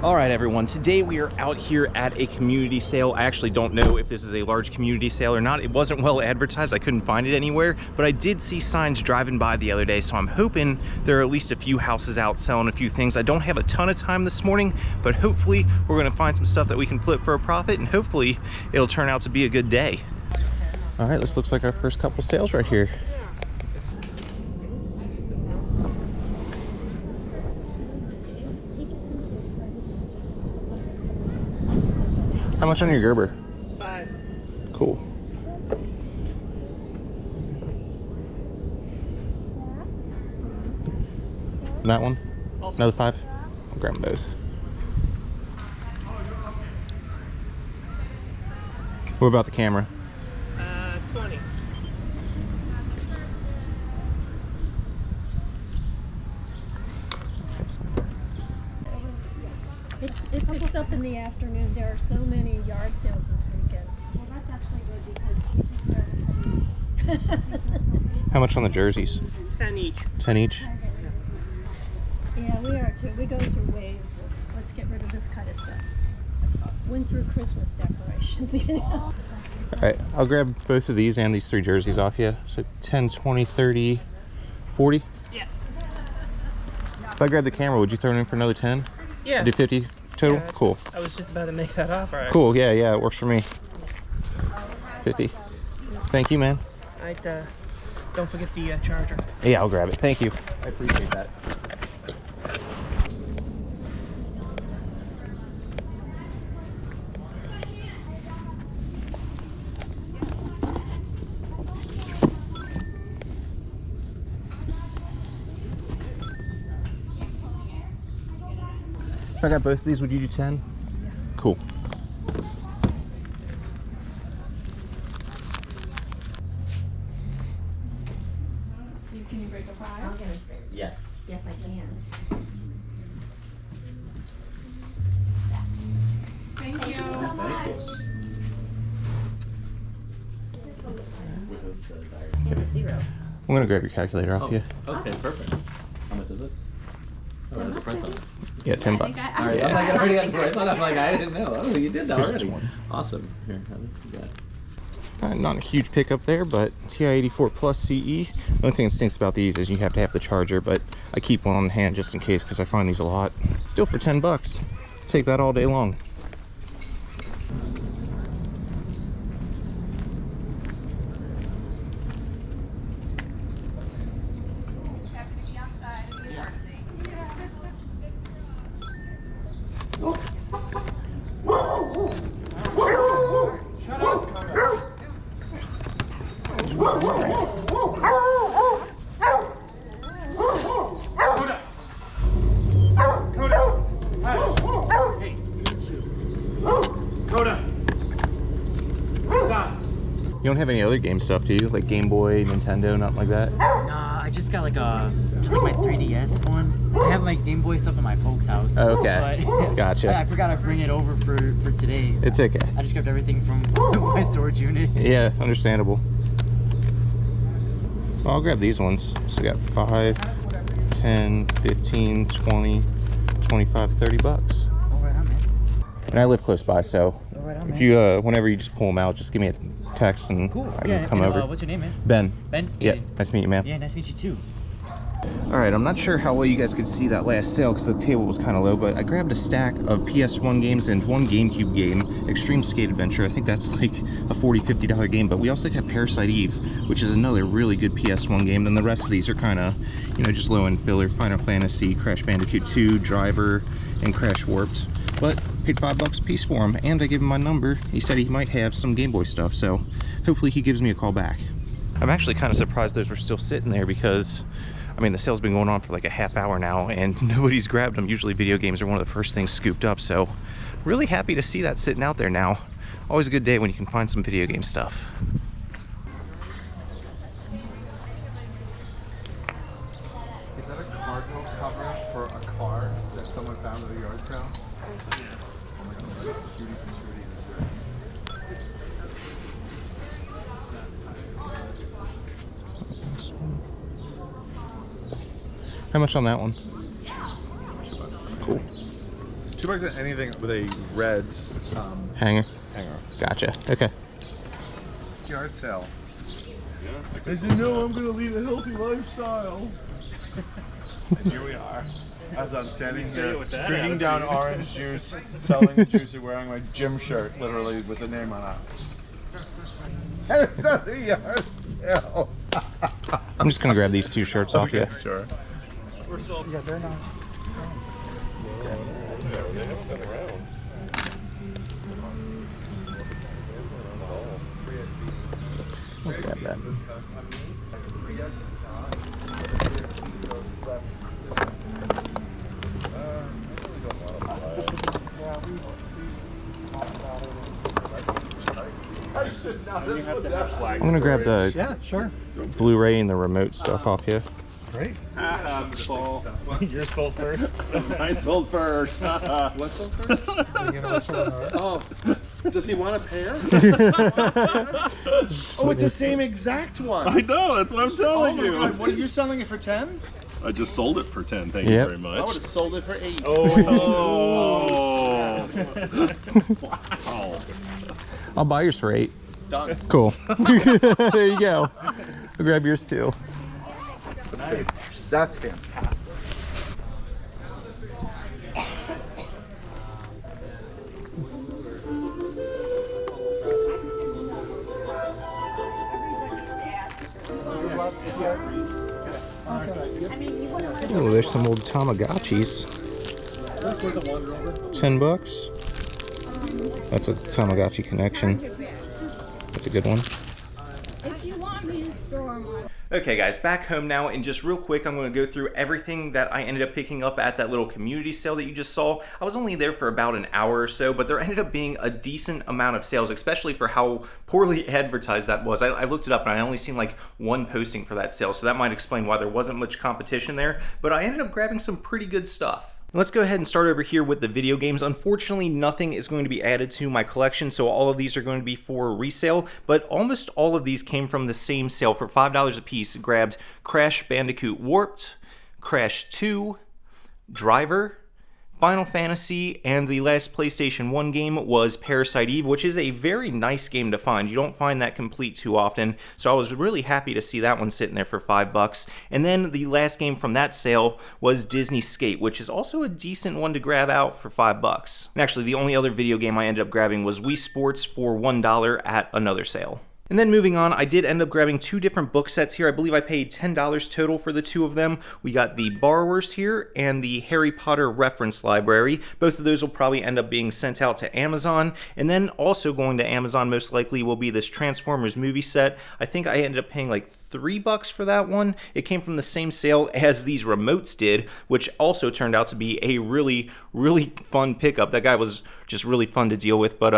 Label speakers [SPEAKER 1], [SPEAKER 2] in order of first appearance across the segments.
[SPEAKER 1] All right, everyone, today we are out here at a community sale. I actually don't know if this is a large community sale or not. It wasn't well advertised. I couldn't find it anywhere, but I did see signs driving by the other day, so I'm hoping there are at least a few houses out selling a few things. I don't have a ton of time this morning, but hopefully we're gonna find some stuff that we can flip for a profit, and hopefully it'll turn out to be a good day. All right, this looks like our first couple sales right here. How much on your Gerber?
[SPEAKER 2] 5.
[SPEAKER 1] Cool. And that one? Also. Another 5? I'll grab them both. What about the camera?
[SPEAKER 2] 20.
[SPEAKER 3] It picks up in the afternoon. There are so many yard sales this weekend.
[SPEAKER 4] Well, that's actually good because you took care of
[SPEAKER 1] How much on the jerseys?
[SPEAKER 2] 10 each.
[SPEAKER 1] 10 each?
[SPEAKER 3] Yeah, we are too. We go through waves of let's get rid of this kind of stuff. That's awesome. Went through Christmas decorations, you know.
[SPEAKER 1] All right, I'll grab both of these and these 3 jerseys off you. So 10, 20, 30, 40?
[SPEAKER 2] Yeah.
[SPEAKER 1] If I grab the camera, would you throw it in for another 10?
[SPEAKER 2] Yeah.
[SPEAKER 1] Do 50 total?
[SPEAKER 2] Yeah,
[SPEAKER 1] cool.
[SPEAKER 2] I was just about to make that offer. Right?
[SPEAKER 1] Cool, yeah, it works for me. 50. Thank you, man.
[SPEAKER 2] Don't forget the charger.
[SPEAKER 1] Yeah, I'll grab it. Thank you. I appreciate that. If I got both of these, would you do 10?
[SPEAKER 3] Yeah.
[SPEAKER 1] Cool.
[SPEAKER 3] Can you break a 5?
[SPEAKER 4] I'll get it straight.
[SPEAKER 1] Yes.
[SPEAKER 4] Yes, I can.
[SPEAKER 3] Thank you.
[SPEAKER 4] So much. And a 0.
[SPEAKER 1] I'm gonna grab your calculator off you.
[SPEAKER 5] Okay, perfect. How much is it? Oh, there's a price on it.
[SPEAKER 1] Yeah, 10
[SPEAKER 4] I
[SPEAKER 1] bucks.
[SPEAKER 4] think I-
[SPEAKER 5] All right,
[SPEAKER 4] Yeah.
[SPEAKER 5] I'm like, I already got the price on it.
[SPEAKER 4] I
[SPEAKER 5] I'm like, I didn't know. Oh, you did that
[SPEAKER 1] Here's
[SPEAKER 5] already.
[SPEAKER 1] what you want.
[SPEAKER 5] Awesome. Here, how much you got?
[SPEAKER 1] Not a huge pickup there, but TI 84 Plus CE. The only thing that stinks about these is you have to have the charger, but I keep one on hand just in case because I find these a lot. Still for 10 bucks. Take that all day long. You don't have any other game stuff, do you? Like Game Boy, Nintendo, nothing like that?
[SPEAKER 6] Nah, I just got like my 3DS one. I have my Game Boy stuff in my folks' house.
[SPEAKER 1] Oh, okay.
[SPEAKER 6] But
[SPEAKER 1] Gotcha.
[SPEAKER 6] I forgot to bring it over for today.
[SPEAKER 1] It's okay.
[SPEAKER 6] I just grabbed everything from my storage unit.
[SPEAKER 1] Yeah, understandable. Well, I'll grab these ones. So we got 5, 10, 15, 20, 25, 30 bucks.
[SPEAKER 6] Oh, right on, man.
[SPEAKER 1] And I live close by, so
[SPEAKER 6] Oh, right on,
[SPEAKER 1] if
[SPEAKER 6] man.
[SPEAKER 1] you, whenever you just pull them out, just give me a text and
[SPEAKER 6] Cool.
[SPEAKER 1] I
[SPEAKER 6] Yeah,
[SPEAKER 1] can come
[SPEAKER 6] and,
[SPEAKER 1] over.
[SPEAKER 6] what's your name, man?
[SPEAKER 1] Ben.
[SPEAKER 6] Ben?
[SPEAKER 1] Yeah, nice to meet you, man.
[SPEAKER 6] Yeah, nice to meet you too.
[SPEAKER 1] All right, I'm not sure how well you guys could see that last sale because the table was kind of low, but I grabbed a stack of PS1 games and 1 GameCube game, Extreme Skate Adventure. I think that's like a $40, $50 game, but we also have Parasite Eve, which is another really good PS1 game. Then the rest of these are kind of, you know, just low end filler. Final Fantasy, Crash Bandicoot 2, Driver, and Crash Warped. But paid $5 a piece for him, and I gave him my number. He said he might have some Game Boy stuff, so hopefully he gives me a call back. I'm actually kind of surprised those were still sitting there because, I mean, the sale's been going on for like a half hour now and nobody's grabbed them. Usually video games are one of the first things scooped up, so really happy to see that sitting out there now. Always a good day when you can find some video game stuff.
[SPEAKER 7] Is that a cargo cover for a car that someone found at a yard sale? Oh my god, that's a cutie patootie.
[SPEAKER 1] How much on that one?
[SPEAKER 7] $2.
[SPEAKER 1] Cool.
[SPEAKER 7] 2 isn't anything with a red
[SPEAKER 1] Hanger.
[SPEAKER 7] hanger.
[SPEAKER 1] Gotcha. Okay.
[SPEAKER 7] Yard sale. I said, no, I'm going to lead a healthy lifestyle. And here we are. As I'm standing here, drinking down orange juice, selling the juice, and wearing my gym shirt, literally, with the name on it. And it's not a yard sale.
[SPEAKER 1] I'm just gonna grab these 2 shirts off you.
[SPEAKER 7] Sure.
[SPEAKER 6] Yeah, they're not.
[SPEAKER 1] I'll grab that. I'm gonna grab the
[SPEAKER 7] Yeah, sure.
[SPEAKER 1] Blu-ray and the remote stuff off you.
[SPEAKER 7] Great.
[SPEAKER 5] You're sold first. I sold first.
[SPEAKER 7] What sold first?
[SPEAKER 5] Oh, does he want a pair? Oh, it's the same exact one.
[SPEAKER 8] I know, that's what I'm telling you.
[SPEAKER 5] God, what are you selling it for 10?
[SPEAKER 8] I just sold it for 10, thank you
[SPEAKER 1] Yep.
[SPEAKER 8] very
[SPEAKER 5] I
[SPEAKER 8] much.
[SPEAKER 5] would have sold it for 8.
[SPEAKER 8] Oh. Wow.
[SPEAKER 1] I'll buy yours for 8.
[SPEAKER 5] Done.
[SPEAKER 1] Cool. There you go. I'll grab yours too.
[SPEAKER 7] That's fantastic.
[SPEAKER 1] Oh, there's some old Tamagotchis. $10. That's a Tamagotchi connection. That's a good one.
[SPEAKER 3] If you want me to store my
[SPEAKER 1] Okay guys, back home now, and just real quick, I'm going to go through everything that I ended up picking up at that little community sale that you just saw. I was only there for about an hour or so, but there ended up being a decent amount of sales, especially for how poorly advertised that was. I looked it up and I only seen like 1 posting for that sale, so that might explain why there wasn't much competition there, but I ended up grabbing some pretty good stuff. Let's go ahead and start over here with the video games. Unfortunately, nothing is going to be added to my collection, so all of these are going to be for resale, but almost all of these came from the same sale for $5 a piece. Grabbed Crash Bandicoot Warped, Crash 2, Driver, Final Fantasy, and the last PlayStation 1 game was Parasite Eve, which is a very nice game to find. You don't find that complete too often, so I was really happy to see that one sitting there for $5. And then the last game from that sale was Disney Skate, which is also a decent one to grab out for $5. And actually, the only other video game I ended up grabbing was Wii Sports for $1 at another sale. And then moving on, I did end up grabbing 2 different book sets here. I believe I paid $10 total for the 2 of them. We got the Borrowers here and the Harry Potter Reference Library. Both of those will probably end up being sent out to Amazon. And then also going to Amazon most likely will be this Transformers movie set. I think I ended up paying like $3 for that one. It came from the same sale as these remotes did, which also turned out to be a really fun pickup. That guy was just really fun to deal with, but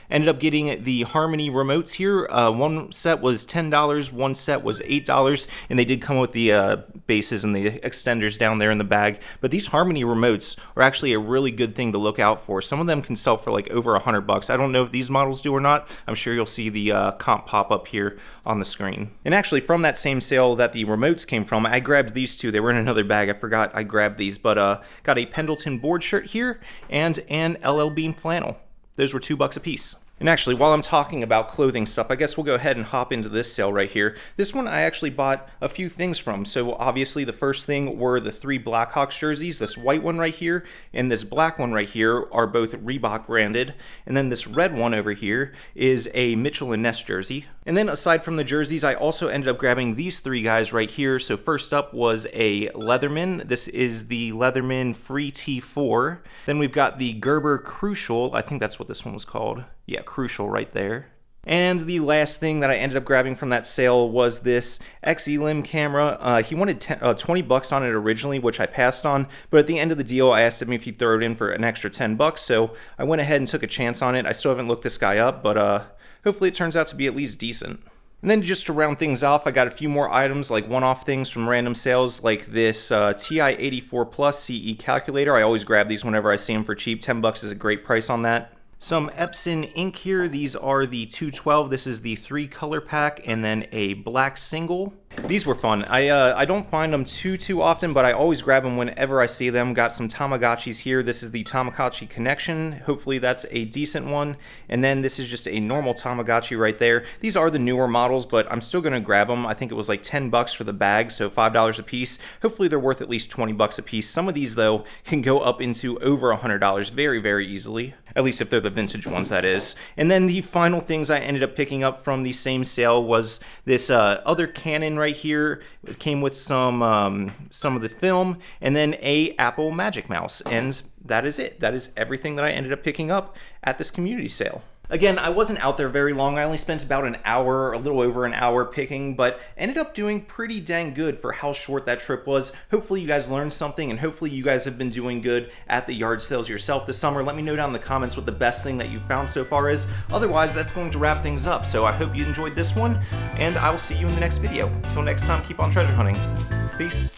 [SPEAKER 1] ended up getting the Harmony remotes here. One set was $10, one set was $8, and they did come with the bases and the extenders down there in the bag. But these Harmony remotes are actually a really good thing to look out for. Some of them can sell for like over $100. I don't know if these models do or not. I'm sure you'll see the comp pop up here on the screen. And actually, from that same sale that the remotes came from, I grabbed these 2. They were in another bag. I forgot I grabbed these, but got a Pendleton board shirt here and an LL Bean flannel. Those were $2 a piece. And actually, while I'm talking about clothing stuff, I guess we'll go ahead and hop into this sale right here. This one I actually bought a few things from. So obviously the first thing were the 3 Blackhawks jerseys. This white one right here and this black one right here are both Reebok branded. And then this red one over here is a Mitchell & Ness jersey. And then aside from the jerseys, I also ended up grabbing these 3 guys right here. So first up was a Leatherman. This is the Leatherman Free T4. Then we've got the Gerber Crucial. I think that's what this one was called. Yeah, Crucial right there. And the last thing that I ended up grabbing from that sale was this XELIM camera. He wanted $20 on it originally, which I passed on, but at the end of the deal, I asked him if he'd throw it in for an extra $10, so I went ahead and took a chance on it. I still haven't looked this guy up, but hopefully it turns out to be at least decent. And then just to round things off, I got a few more items, like one-off things from random sales, like this TI-84 Plus CE calculator. I always grab these whenever I see them for cheap. $10 is a great price on that. Some Epson ink here. These are the 212. This is the 3 color pack and then a black single. These were fun. I don't find them too often, but I always grab them whenever I see them. Got some Tamagotchis here. This is the Tamagotchi Connection. Hopefully that's a decent one. And then this is just a normal Tamagotchi right there. These are the newer models, but I'm still gonna grab them. I think it was like 10 bucks for the bag, so $5 a piece. Hopefully they're worth at least 20 bucks a piece. Some of these though can go up into over $100 very easily. At least if they're the vintage ones, that is. And then the final things I ended up picking up from the same sale was this other Canon right here. It came with some of the film, and then a Apple Magic Mouse. And that is it. That is everything that I ended up picking up at this community sale. Again, I wasn't out there very long. I only spent about an hour, a little over an hour picking, but ended up doing pretty dang good for how short that trip was. Hopefully you guys learned something, and hopefully you guys have been doing good at the yard sales yourself this summer. Let me know down in the comments what the best thing that you found so far is. Otherwise, that's going to wrap things up. So I hope you enjoyed this one, and I will see you in the next video. Until next time, keep on treasure hunting. Peace.